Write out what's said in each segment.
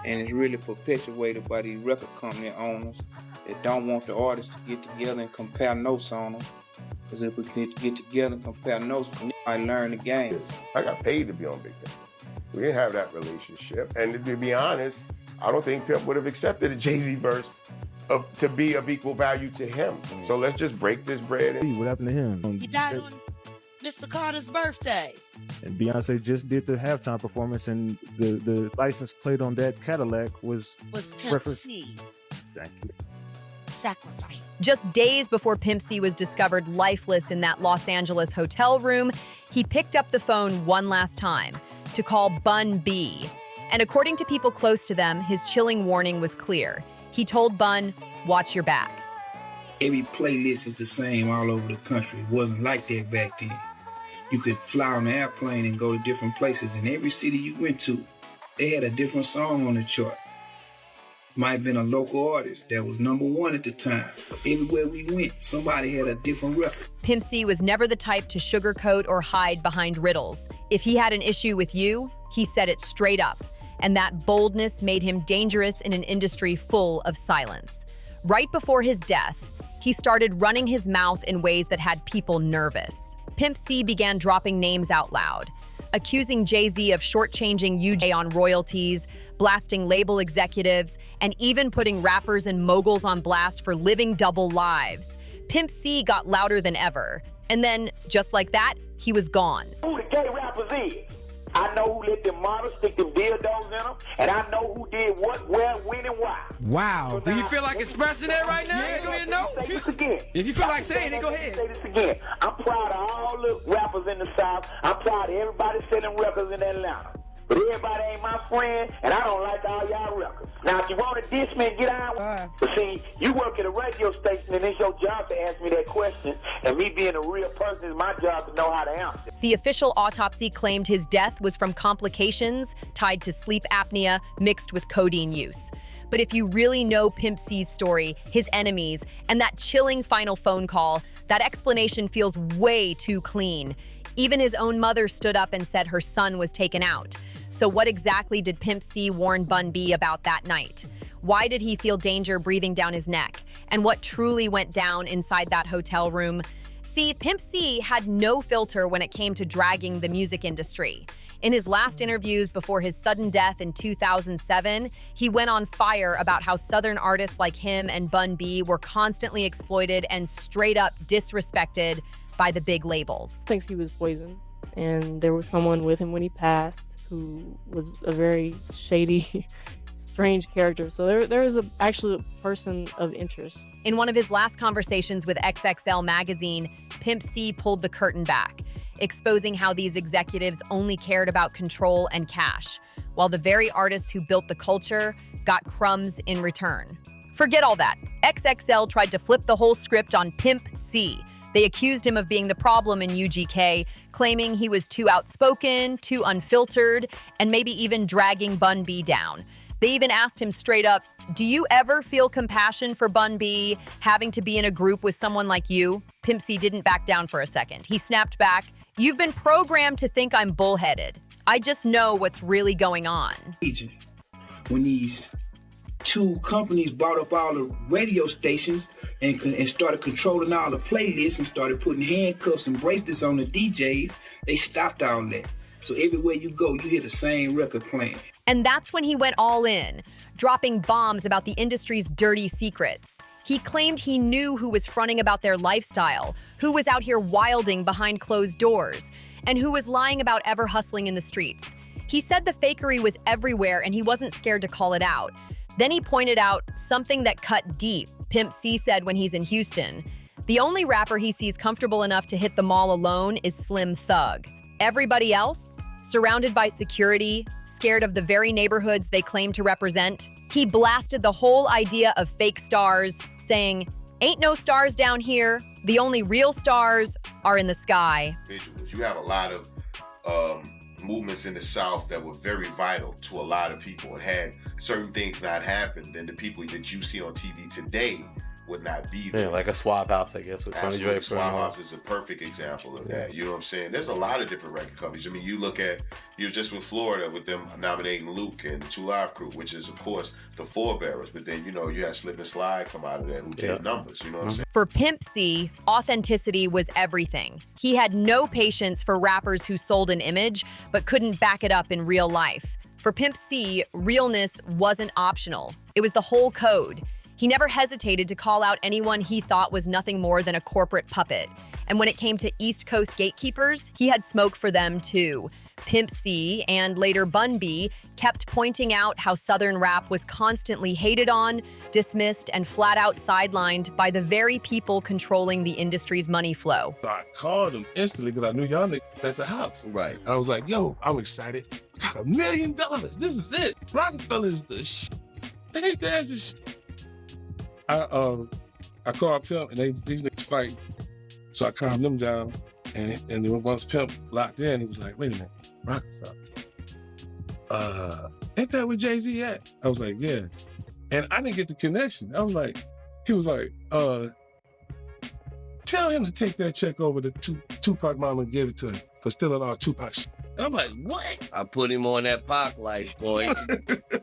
and it's really perpetuated by these record company owners that don't want the artists to get together and compare notes on them. Because if we could get together and compare notes, I learn the game. I got paid to be on Big Pimp. We didn't have that relationship. And to be honest, I don't think Pimp would have accepted a Jay-Z verse to be of equal value to him. So let's just break this bread. What happened to him? He died on Mr. Carter's birthday. And Beyonce just did the halftime performance, and the license plate on that Cadillac was Pimp C. Thank you. Sacrifice. Just days before Pimp C was discovered lifeless in that Los Angeles hotel room, he picked up the phone one last time to call Bun B. And according to people close to them, his chilling warning was clear. He told Bun, watch your back. Every playlist is the same all over the country. It wasn't like that back then. You could fly on an airplane and go to different places. In every city you went to, they had a different song on the chart. Might have been a local artist that was #1 at the time. Everywhere we went, somebody had a different record. Pimp C was never the type to sugarcoat or hide behind riddles. If he had an issue with you, he said it straight up. And that boldness made him dangerous in an industry full of silence. Right before his death, he started running his mouth in ways that had people nervous. Pimp C began dropping names out loud, accusing Jay-Z of shortchanging UJ on royalties, blasting label executives, and even putting rappers and moguls on blast for living double lives. Pimp C got louder than ever. And then, just like that, he was gone. Who the gay rappers is? I know who let them models stick them dildos in them, and I know who did what, where, when, and why. Wow. So Do you feel like expressing that right now? Yeah, Go ahead, no? say this again. If you feel like saying it, go ahead. Say this again. I'm proud of all the rappers in the South. I'm proud of everybody selling records in Atlanta. But everybody ain't my friend, and I don't like all y'all records. Now, if you want to diss me and get out, but see, you work at a radio station, and it's your job to ask me that question, and me being a real person, it's my job to know how to answer. The official autopsy claimed his death was from complications tied to sleep apnea mixed with codeine use. But if you really know Pimp C's story, his enemies, and that chilling final phone call, that explanation feels way too clean. Even his own mother stood up and said her son was taken out. So what exactly did Pimp C warn Bun B about that night? Why did he feel danger breathing down his neck? And what truly went down inside that hotel room? See, Pimp C had no filter when it came to dragging the music industry. In his last interviews before his sudden death in 2007, he went on fire about how Southern artists like him and Bun B were constantly exploited and straight up disrespected by the big labels. Thinks he was poisoned, and there was someone with him when he passed who was a very shady, strange character. So there is actually a person of interest. In one of his last conversations with XXL magazine, Pimp C pulled the curtain back, exposing how these executives only cared about control and cash, while the very artists who built the culture got crumbs in return. Forget all that. XXL tried to flip the whole script on Pimp C. They accused him of being the problem in UGK, claiming he was too outspoken, too unfiltered, and maybe even dragging Bun B down. They even asked him straight up, do you ever feel compassion for Bun B having to be in a group with someone like you? Pimp C didn't back down for a second. He snapped back, you've been programmed to think I'm bullheaded. I just know what's really going on. When these two companies bought up all the radio stations and started controlling all the playlists and started putting handcuffs and bracelets on the DJs, they stopped all that. So everywhere you go, you hear the same record playing. And that's when he went all in, dropping bombs about the industry's dirty secrets. He claimed he knew who was fronting about their lifestyle, who was out here wilding behind closed doors, and who was lying about ever hustling in the streets. He said the fakery was everywhere and he wasn't scared to call it out. Then he pointed out something that cut deep. Pimp C said when he's in Houston, the only rapper he sees comfortable enough to hit the mall alone is Slim Thug. Everybody else, surrounded by security, scared of the very neighborhoods they claim to represent, he blasted the whole idea of fake stars, saying, ain't no stars down here. The only real stars are in the sky. You have a lot of movements in the South that were very vital to a lot of people, and had certain things not happened, then the people that you see on TV today would not be there. Yeah, like a swap house, I guess, with Tony Absolutely. Draper. Swap House is a perfect example of that. You know what I'm saying? There's a lot of different record companies. I mean, you look at, you were just with Florida with them nominating Luke and the Two Live Crew, which is, of course, the forebearers. But then, you know, you had Slip and Slide come out of there who did numbers. You know what I'm saying? For Pimp C, authenticity was everything. He had no patience for rappers who sold an image but couldn't back it up in real life. For Pimp C, realness wasn't optional. It was the whole code. He never hesitated to call out anyone he thought was nothing more than a corporate puppet. And when it came to East Coast gatekeepers, he had smoke for them too. Pimp C, and later Bun B, kept pointing out how Southern rap was constantly hated on, dismissed, and flat out sidelined by the very people controlling the industry's money flow. I called him instantly because I knew y'all niggas at the house. Right. I was like, yo, I'm excited. Got $1 million. This is it. Rockefeller is the shit. There's this shit. I called Pimp and these niggas fight. So I calmed them down. And then once Pimp locked in, he was like, wait a minute, Rockefeller. Ain't that where Jay-Z at? I was like, yeah. And I didn't get the connection. I was like, he was like, tell him to take that check over to Tupac mama and give it to him for stealing all Tupac shit. And I'm like, what? I put him on that Pac life, boy.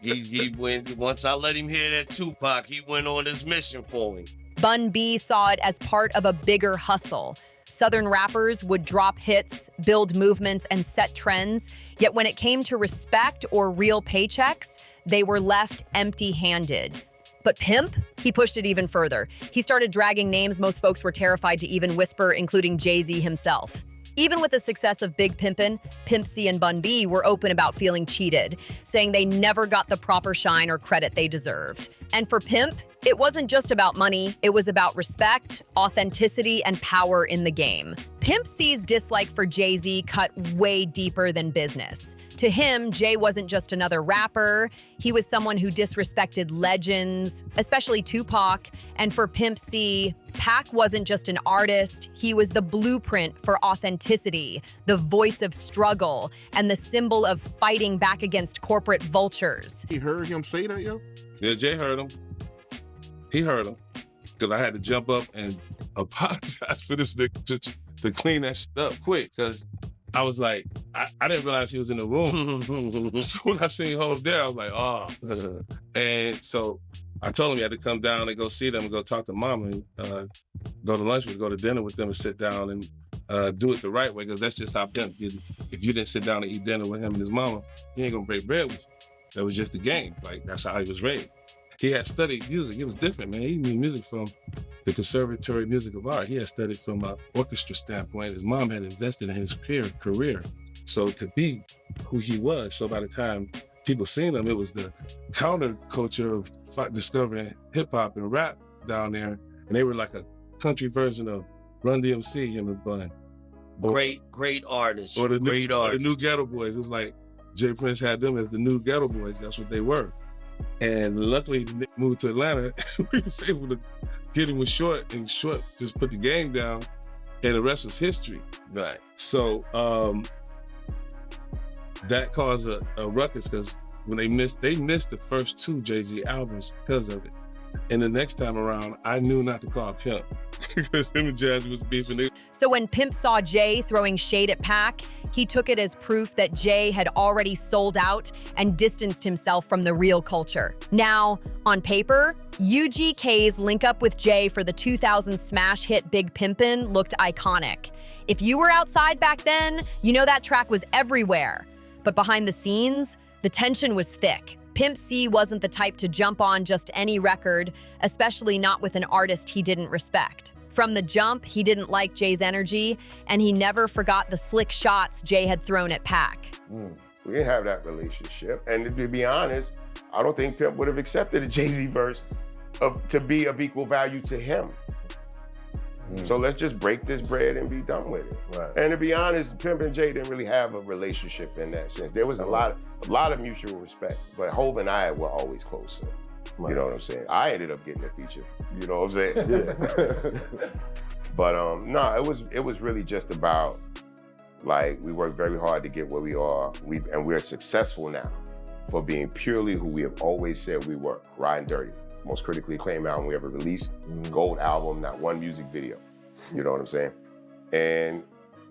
he went, once I let him hear that Tupac, he went on his mission for me. Bun B saw it as part of a bigger hustle. Southern rappers would drop hits, build movements, and set trends, yet when it came to respect or real paychecks, they were left empty-handed. But Pimp, he pushed it even further. He started dragging names most folks were terrified to even whisper, including Jay-Z himself. Even with the success of Big Pimpin', Pimp C and Bun B were open about feeling cheated, saying they never got the proper shine or credit they deserved. And for Pimp, it wasn't just about money, it was about respect, authenticity, and power in the game. Pimp C's dislike for Jay-Z cut way deeper than business. To him, Jay wasn't just another rapper, he was someone who disrespected legends, especially Tupac. And for Pimp C, Pac wasn't just an artist, he was the blueprint for authenticity, the voice of struggle, and the symbol of fighting back against corporate vultures. You heard him say that, yo? Yeah, Jay heard him. He heard him. Because I had to jump up and apologize for this nigga to clean that shit up quick. Because I was like, I didn't realize he was in the room. So when I seen Hov there, I was like, oh. And so I told him he had to come down and go see them and go talk to mama and go to lunch with, go to dinner with them and sit down and do it the right way, because that's just how Pimp did it. If you didn't sit down and eat dinner with him and his mama, he ain't gonna break bread with you. That was just the game. Like, that's how he was raised. He had studied music. It was different, man. He knew music from the Conservatory Music of Art. He had studied from an orchestra standpoint. His mom had invested in his career. So to be who he was, so by the time people seen him, it was the counterculture of discovering hip hop and rap down there. And they were like a country version of Run DMC, him and Bun. Great artists. Or the artists. new Ghetto Boys. It was like Jay Prince had them as the new Ghetto Boys. That's what they were. And luckily, Nick moved to Atlanta. We was able to get him with Short, and Short just put the game down, and the rest was history. Right. So that caused a ruckus, because when they missed the first two Jay-Z albums because of it. And the next time around, I knew not to call Pimp because him and Jazzy was beefing. So when Pimp saw Jay throwing shade at Pac, he took it as proof that Jay had already sold out and distanced himself from the real culture. Now, on paper, UGK's link up with Jay for the 2000 smash hit Big Pimpin' looked iconic. If you were outside back then, you know that track was everywhere. But behind the scenes, the tension was thick. Pimp C wasn't the type to jump on just any record, especially not with an artist he didn't respect. From the jump, he didn't like Jay's energy, and he never forgot the slick shots Jay had thrown at Pac. We didn't have that relationship. And to be honest, I don't think Pimp would have accepted a Jay-Z verse to be of equal value to him. So let's just break this bread and be done with it. Right. And to be honest, Pimp and Jay didn't really have a relationship in that sense. There was a lot of mutual respect, but Hov and I were always closer. Right. You know what I'm saying? I ended up getting a feature. You know what I'm saying? Yeah. But no, it was really just about, like, we worked very hard to get where we are, and we're successful now. for being purely who we have always said we were, riding dirty. Most critically acclaimed album we ever released, gold album, not one music video. You know what I'm saying? And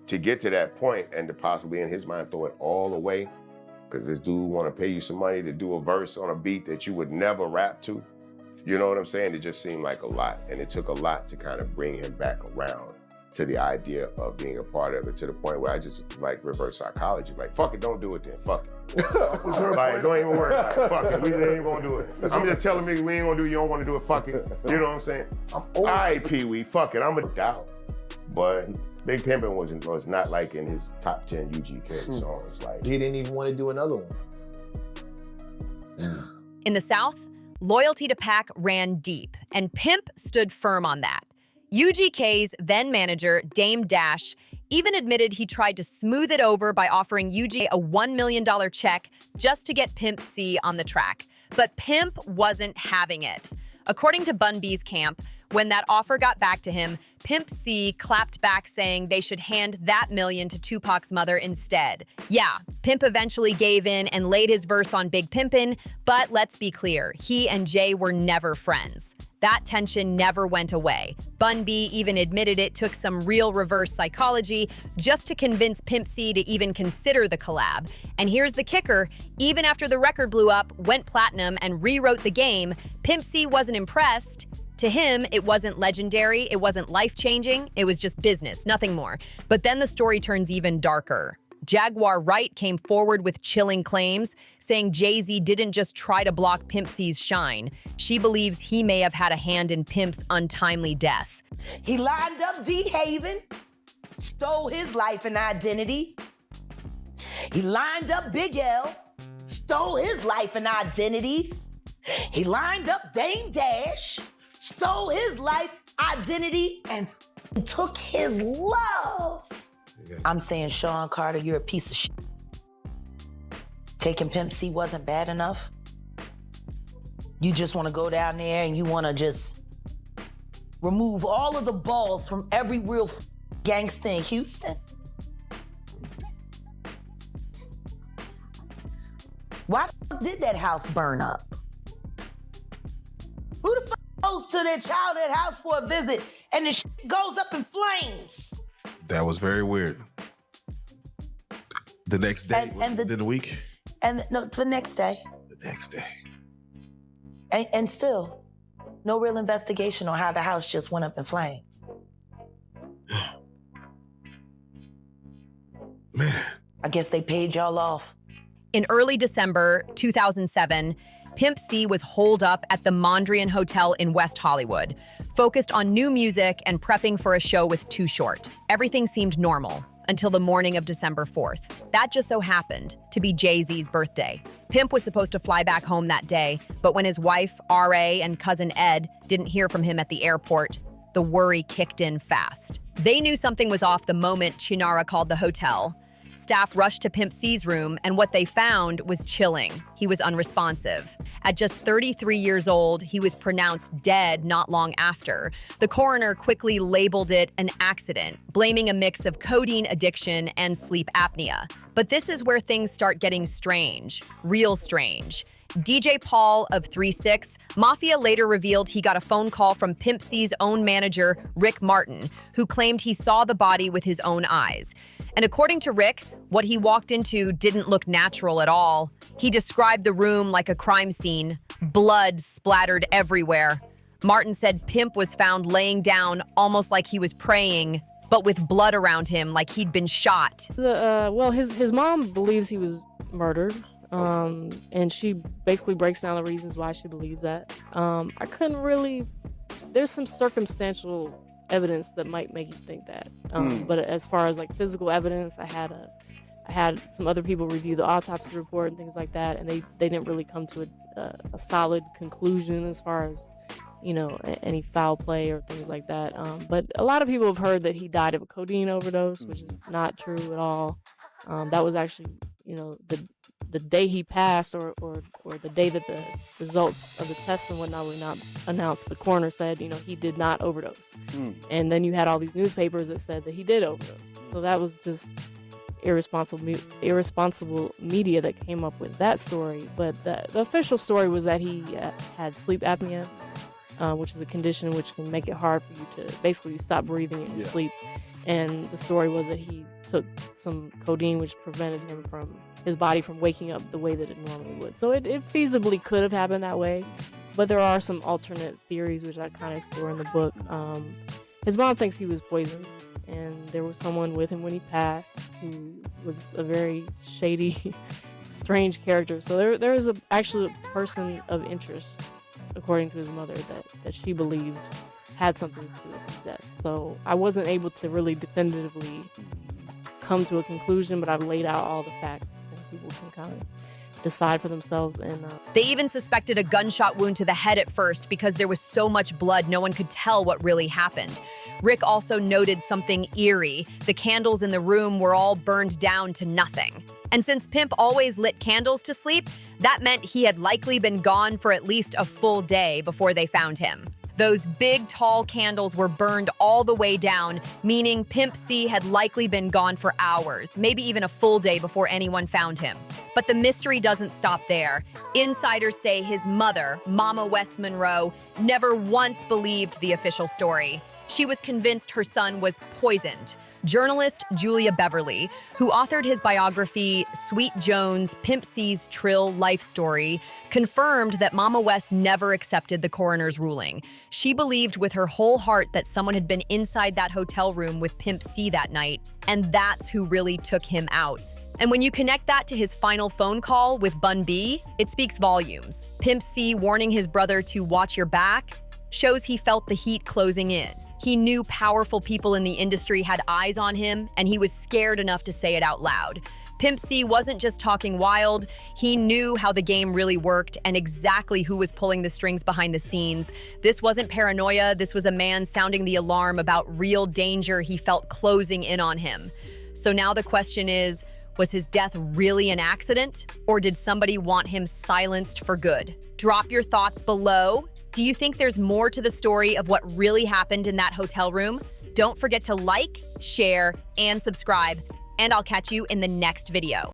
to get to that point and to possibly in his mind throw it all away, because this dude want to pay you some money to do a verse on a beat that you would never rap to. You know what I'm saying? It just seemed like a lot. And it took a lot to kind of bring him back around to the idea of being a part of it, to the point where I just like reverse psychology. Like, fuck it, don't do it then, fuck it. Like, don't even worry about it, fuck it, we ain't gonna do it. I'm just telling me we ain't gonna do it, you don't wanna do it, fuck it. You know what I'm saying? All right, Pee-wee, fuck it, I'm a doubt. But Big Pimpin' was not like in his top 10 UGK songs. Like, he didn't even want to do another one. In the South, loyalty to Pac ran deep, and Pimp stood firm on that. UGK's then manager, Dame Dash, even admitted he tried to smooth it over by offering UGK a $1 million check just to get Pimp C on the track. But Pimp wasn't having it. According to Bun B's camp, when that offer got back to him, Pimp C clapped back saying they should hand that million to Tupac's mother instead. Yeah, Pimp eventually gave in and laid his verse on Big Pimpin', but let's be clear, he and Jay were never friends. That tension never went away. Bun B even admitted it took some real reverse psychology just to convince Pimp C to even consider the collab. And here's the kicker, even after the record blew up, went platinum, and rewrote the game, Pimp C wasn't impressed. To him, it wasn't legendary, it wasn't life-changing, it was just business, nothing more. But then the story turns even darker. Jaguar Wright came forward with chilling claims, saying Jay-Z didn't just try to block Pimp C's shine. She believes he may have had a hand in Pimp's untimely death. He lined up D-Haven, stole his life and identity. He lined up Big L, stole his life and identity. He lined up Dame Dash, stole his life, identity, and took his love. I'm saying, Sean Carter, you're a piece of shit. Taking Pimp C wasn't bad enough. You just want to go down there and you want to just remove all of the balls from every real gangster in Houston. Why the fuck did that house burn up? Who the fuck goes to their childhood house for a visit and the shit goes up in flames? That was very weird. The next day, within a week? And no, the next day. The next day. And still, no real investigation on how the house just went up in flames. Man. I guess they paid y'all off. In early December 2007, Pimp C was holed up at the Mondrian Hotel in West Hollywood, focused on new music and prepping for a show with Too Short. Everything seemed normal until the morning of December 4th. That just so happened to be Jay-Z's birthday. Pimp was supposed to fly back home that day, but when his wife, R.A., and cousin Ed didn't hear from him at the airport, the worry kicked in fast. They knew something was off the moment Chinara called the hotel. Staff rushed to Pimp C's room, and what they found was chilling. He was unresponsive. At just 33 years old, he was pronounced dead not long after. The coroner quickly labeled it an accident, blaming a mix of codeine addiction and sleep apnea. But this is where things start getting strange, real strange. DJ Paul of 3-6, Mafia later revealed he got a phone call from Pimp C's own manager, Rick Martin, who claimed he saw the body with his own eyes. And according to Rick, what he walked into didn't look natural at all. He described the room like a crime scene, blood splattered everywhere. Martin said Pimp was found laying down almost like he was praying, but with blood around him like he'd been shot. Well, his mom believes he was murdered. And she basically breaks down the reasons why she believes that. I couldn't really, there's some circumstantial evidence that might make you think that. But as far as like physical evidence, I had some other people review the autopsy report and things like that, and they didn't really come to a solid conclusion as far as, you know, any foul play or things like that. But a lot of people have heard that he died of a codeine overdose, which is not true at all. That was actually, you know, the day he passed or the day that the results of the tests and whatnot were not announced, the coroner said, you know, he did not overdose. And then you had all these newspapers that said that he did overdose. So that was just, irresponsible media that came up with that story. But the official story was that he had sleep apnea, which is a condition which can make it hard for you to basically stop breathing in your sleep. And the story was that he took some codeine, which prevented his body from waking up the way that it normally would. So it feasibly could have happened that way. But there are some alternate theories, which I kind of explore in the book. His mom thinks he was poisoned, and there was someone with him when he passed who was a very shady, strange character. So there is actually a person of interest, according to his mother, that she believed had something to do with his death. So I wasn't able to really definitively come to a conclusion, but I've laid out all the facts, and people can kind of decide for themselves. And they even suspected a gunshot wound to the head at first because there was so much blood no one could tell what really happened. Rick also noted something eerie. The candles in the room were all burned down to nothing. And since Pimp always lit candles to sleep, that meant he had likely been gone for at least a full day before they found him. Those big, tall candles were burned all the way down, meaning Pimp C had likely been gone for hours, maybe even a full day before anyone found him. But the mystery doesn't stop there. Insiders say his mother, Mama West Monroe, never once believed the official story. She was convinced her son was poisoned. Journalist Julia Beverly, who authored his biography, Sweet Jones, Pimp C's Trill Life Story, confirmed that Mama West never accepted the coroner's ruling. She believed with her whole heart that someone had been inside that hotel room with Pimp C that night, and that's who really took him out. And when you connect that to his final phone call with Bun B, it speaks volumes. Pimp C warning his brother to watch your back shows he felt the heat closing in. He knew powerful people in the industry had eyes on him, and he was scared enough to say it out loud. Pimp C wasn't just talking wild, he knew how the game really worked and exactly who was pulling the strings behind the scenes. This wasn't paranoia, this was a man sounding the alarm about real danger he felt closing in on him. So now the question is, was his death really an accident, or did somebody want him silenced for good? Drop your thoughts below. Do you think there's more to the story of what really happened in that hotel room? Don't forget to like, share, and subscribe, and I'll catch you in the next video.